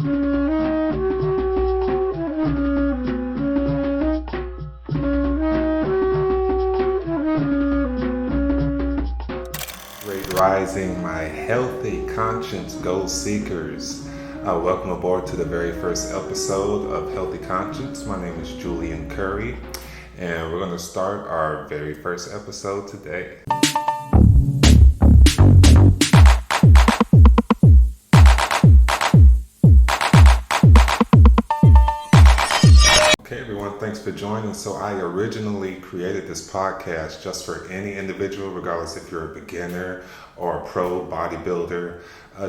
Great Rising, my healthy conscience goal seekers. Welcome aboard to the very first episode of Healthy Conscience. My name is Julian Curry, and we're going to start our very first episode today. Okay, everyone, thanks for joining. So I originally created this podcast just for any individual, regardless if you're a beginner or a pro bodybuilder,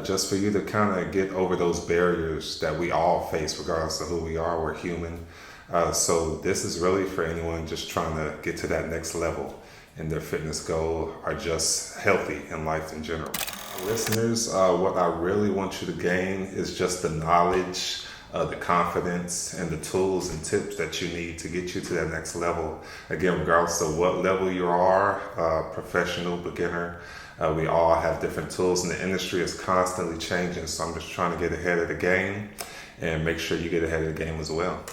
just for you to kind of get over those barriers that we all face, regardless of who we are. We're human. So this is really for anyone just trying to get to that next level in their fitness goal or just healthy in life in general. Listeners, what I really want you to gain is just the knowledge, the confidence, and the tools and tips that you need to get you to that next level. Again, regardless of what level you are, professional, beginner, we all have different tools, and the industry is constantly changing. So I'm just trying to get ahead of the game and make sure you get ahead of the game as well.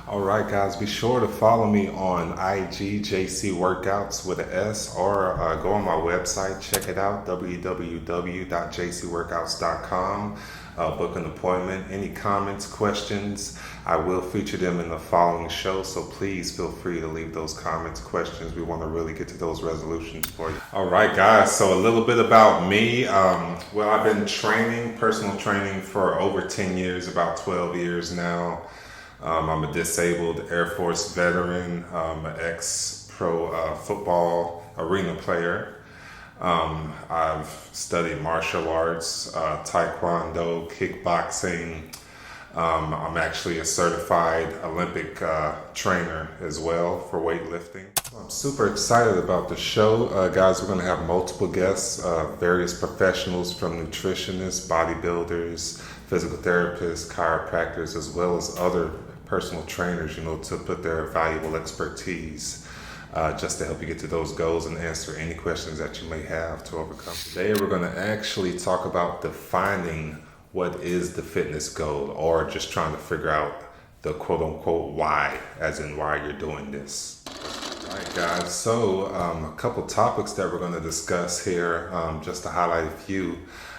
All right, guys, be sure to follow me on IG, JC Workouts with an S, or go on my website, check it out, www.jcworkouts.com. Book an appointment. Any comments, questions, I will feature them in the following show, so please feel free to leave those comments, questions. We want to really get to those resolutions for you. All right, guys, so a little bit about me. Well, I've been personal training for over 10 years, about 12 years now. I'm a disabled Air Force veteran, an ex-pro football arena player. I've studied martial arts, taekwondo, kickboxing. I'm actually a certified Olympic trainer as well for weightlifting. I'm super excited about the show. Guys, we're going to have multiple guests, various professionals from nutritionists, bodybuilders, physical therapists, chiropractors, as well as other personal trainers, to put their valuable expertise just to help you get to those goals and answer any questions that you may have to overcome. Today we're going to actually talk about defining what is the fitness goal, or just trying to figure out the quote-unquote why, as in why you're doing this. All right, guys, so a couple topics that we're going to discuss here, just to highlight a few.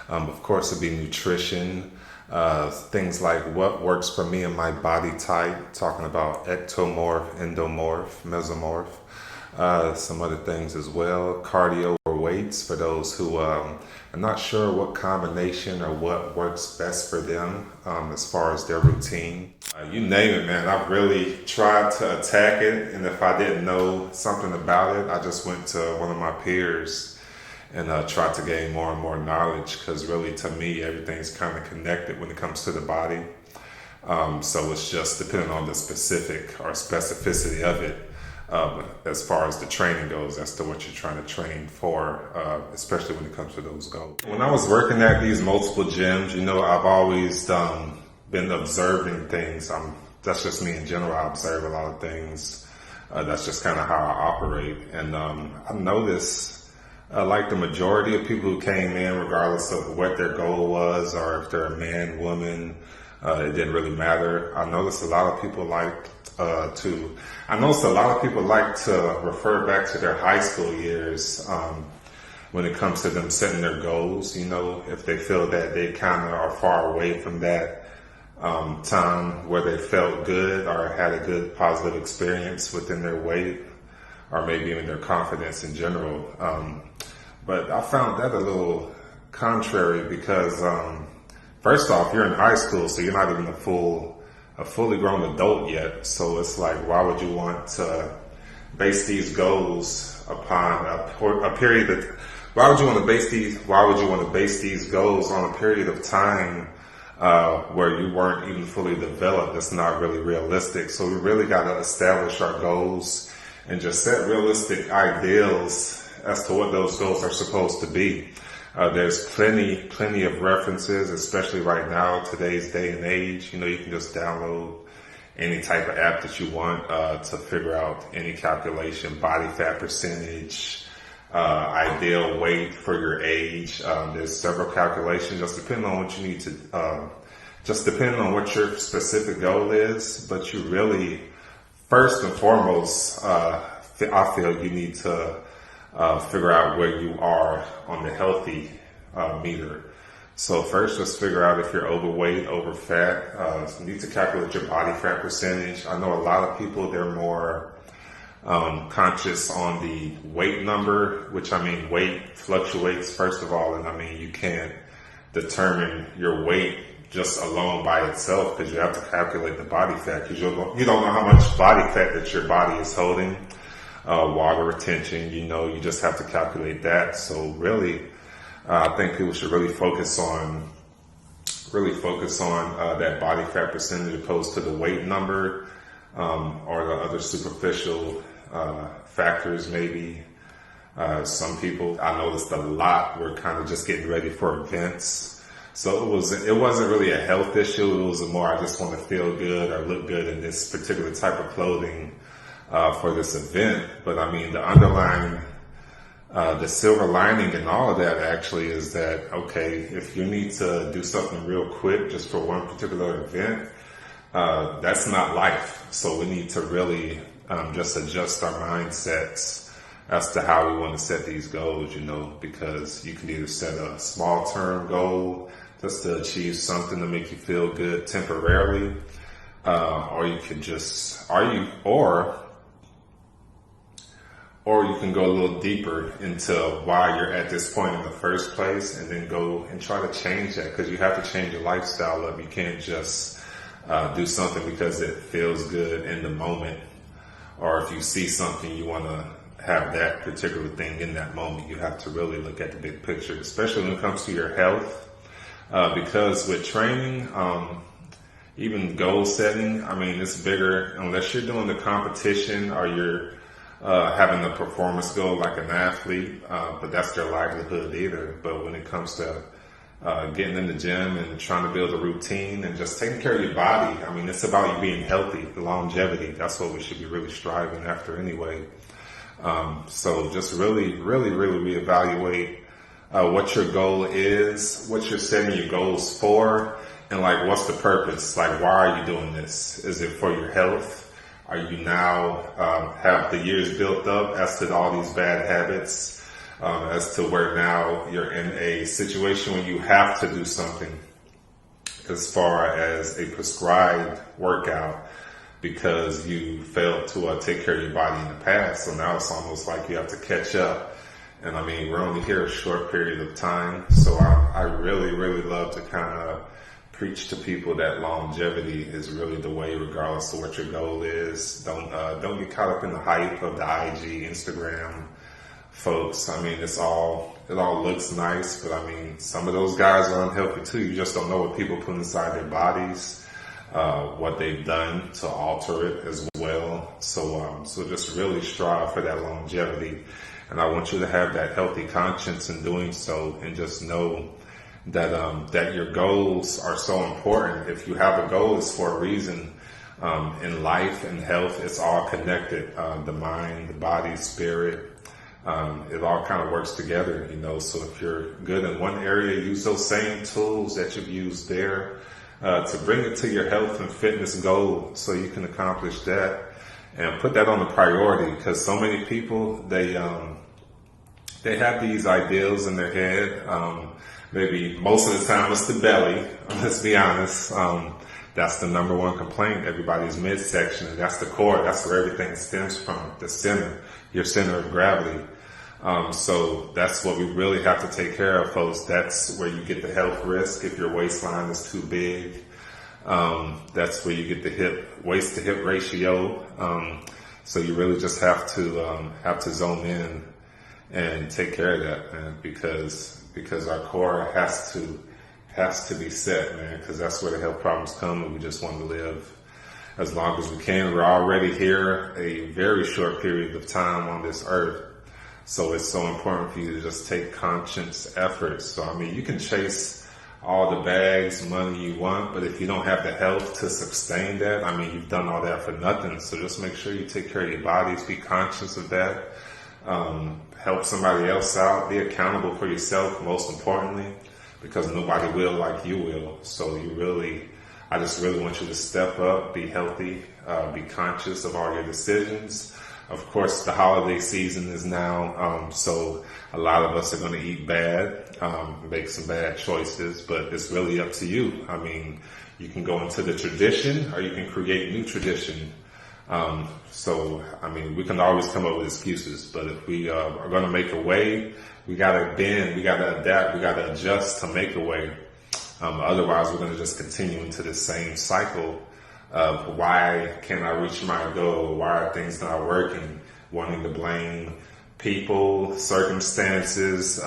Of course, it'd be nutrition, things like what works for me and my body type, talking about ectomorph, endomorph, mesomorph, some other things as well, cardio or weights for those who are not sure what combination or what works best for them as far as their routine. You name it, man. I've really tried to attack it, and if I didn't know something about it, I just went to one of my peers and try to gain more and more knowledge, because really, to me, everything's kind of connected when it comes to the body. So it's just depending on the specific or specificity of it, as far as the training goes, as to what you're trying to train for, especially when it comes to those goals. When I was working at these multiple gyms, I've always been observing things. That's just me in general. I observe a lot of things. That's just kind of how I operate. And I noticed, like the majority of people who came in, regardless of what their goal was, or if they're a man, woman, it didn't really matter. I noticed a lot of people like to refer back to their high school years when it comes to them setting their goals. If they feel that they kind of are far away from that time where they felt good or had a good positive experience within their weight, or maybe even their confidence in general. But I found that a little contrary, because first off, you're in high school, so you're not even a fully grown adult yet. So it's like, why would you want to base these goals upon a period of, why would you want to base these goals on a period of time where you weren't even fully developed? That's not really realistic. So we really got to establish our goals and just set realistic ideals as to what those goals are supposed to be. There's plenty of references, especially right now, today's day and age. You can just download any type of app that you want to figure out any calculation, body fat percentage, ideal weight for your age. There's several calculations, just depending on what you need to just depending on what your specific goal is, but you really, first and foremost, I feel you need to figure out where you are on the healthy meter. So first, just figure out if you're overweight, over fat. You need to calculate your body fat percentage. I know a lot of people, they're more conscious on the weight number, which I mean, weight fluctuates first of all, and I mean, you can't determine your weight just alone by itself because you have to calculate the body fat because you don't know how much body fat that your body is holding, water retention, you just have to calculate that. So really, I think people should really focus on that body fat percentage opposed to the weight number, or the other superficial factors maybe. Some people, I noticed a lot, were kind of just getting ready for events. So it wasn't really a health issue. It was more, I just want to feel good or look good in this particular type of clothing for this event. But I mean, the underlying, the silver lining in all of that actually is that, okay, if you need to do something real quick just for one particular event, that's not life. So we need to really just adjust our mindsets as to how we want to set these goals, because you can either set a small term goal just to achieve something to make you feel good temporarily, or you can just, or you can go a little deeper into why you're at this point in the first place, and then go and try to change that, because you have to change your lifestyle up. You can't just do something because it feels good in the moment, or if you see something you want to have that particular thing in that moment. You have to really look at the big picture, especially when it comes to your health, because with training, even goal setting, I mean, it's bigger unless you're doing the competition or you're having a performance goal like an athlete, but that's their livelihood either. But when it comes to getting in the gym and trying to build a routine and just taking care of your body, I mean, it's about you being healthy, the longevity. That's what we should be really striving after anyway. So just really reevaluate what your goal is, what you're setting your goals for, and like, what's the purpose? Like, why are you doing this? Is it for your health? Are you now have the years built up as to all these bad habits, as to where now you're in a situation where you have to do something as far as a prescribed workout because you failed to take care of your body in the past. So now it's almost like you have to catch up. And I mean, we're only here a short period of time. So I really love to kind of preach to people that longevity is really the way, regardless of what your goal is. Don't get caught up in the hype of the IG, Instagram folks. I mean, it all looks nice, but I mean, some of those guys are unhealthy too. You just don't know what people put inside their bodies. What they've done to alter it as well. So just really strive for that longevity. And I want you to have that healthy conscience in doing so, and just know that, that your goals are so important. If you have a goal, it's for a reason. In life and health, it's all connected. The mind, the body, spirit, it all kind of works together, So if you're good in one area, use those same tools that you've used there to bring it to your health and fitness goal, so you can accomplish that and put that on the priority. Because so many people, they have these ideals in their head. Maybe most of the time it's the belly. Let's be honest. That's the number one complaint. Everybody's midsection, and that's the core. That's where everything stems from. The center, your center of gravity. So that's what we really have to take care of, folks. That's where you get the health risk if your waistline is too big. That's where you get the waist to hip ratio. So you really just have to zone in and take care of that, man, because our core has to be set, man, because that's where the health problems come, and we just want to live as long as we can. We're already here a very short period of time on this earth. So it's so important for you to just take conscious efforts. So, I mean, you can chase all the bags, money you want, but if you don't have the health to sustain that, I mean, you've done all that for nothing. So just make sure you take care of your bodies, be conscious of that, help somebody else out, be accountable for yourself, most importantly. because nobody will like you will. So I just really want you to step up, be healthy, be conscious of all your decisions. Of course, the holiday season is now, so a lot of us are going to eat bad, make some bad choices, but it's really up to you. I mean, you can go into the tradition or you can create new tradition. We can always come up with excuses, but if we are going to make a way, we got to bend, we got to adapt, we got to adjust to make a way. Otherwise, we're going to just continue into the same cycle of why can't I reach my goal? Why are things not working? Wanting to blame people, circumstances,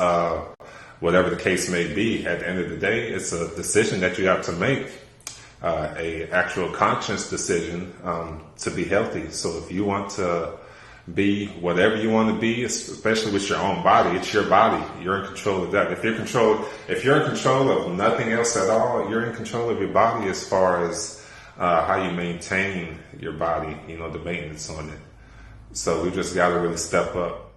whatever the case may be. At the end of the day, it's a decision that you have to make, a actual conscious decision to be healthy. So if you want to be whatever you want to be, especially with your own body, it's your body. You're in control of that. If you're in control of nothing else at all, you're in control of your body as far as how you maintain your body, the maintenance on it. So we just got to really step up.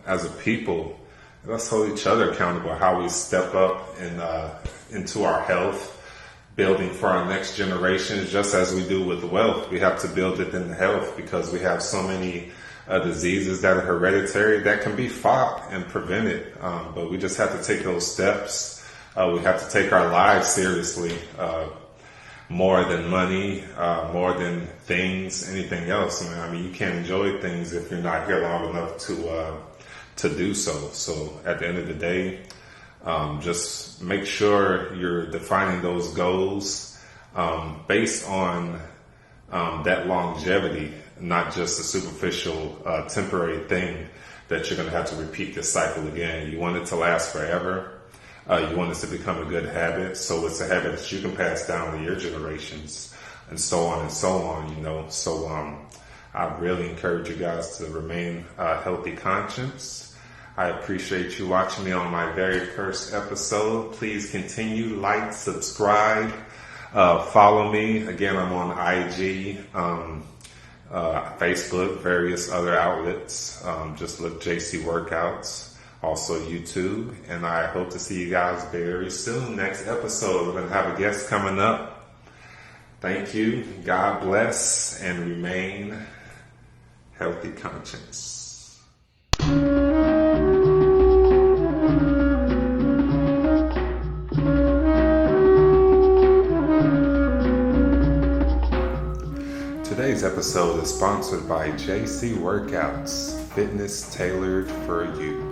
As a people. Let's hold each other accountable. How we step up into our health, building for our next generations, just as we do with wealth. We have to build it in health because we have so many diseases that are hereditary that can be fought and prevented. But we just have to take those steps. We have to take our lives seriously. More than money, more than things, anything else. I mean, you can't enjoy things if you're not here long enough to do so. So at the end of the day, just make sure you're defining those goals based on that longevity, not just a superficial, temporary thing that you're going to have to repeat this cycle again. You want it to last forever. You want it to become a good habit, so it's a habit that you can pass down to your generations, and so on and so on, So I really encourage you guys to remain healthy conscious. I appreciate you watching me on my very first episode. Please continue, like, subscribe, follow me. Again, I'm on IG, Facebook, various other outlets. Just look JC Workouts. Also YouTube, and I hope to see you guys very soon. Next episode, we're going to have a guest coming up. Thank you. God bless, and remain healthy conscious. Today's episode is sponsored by JC Workouts, fitness tailored for you.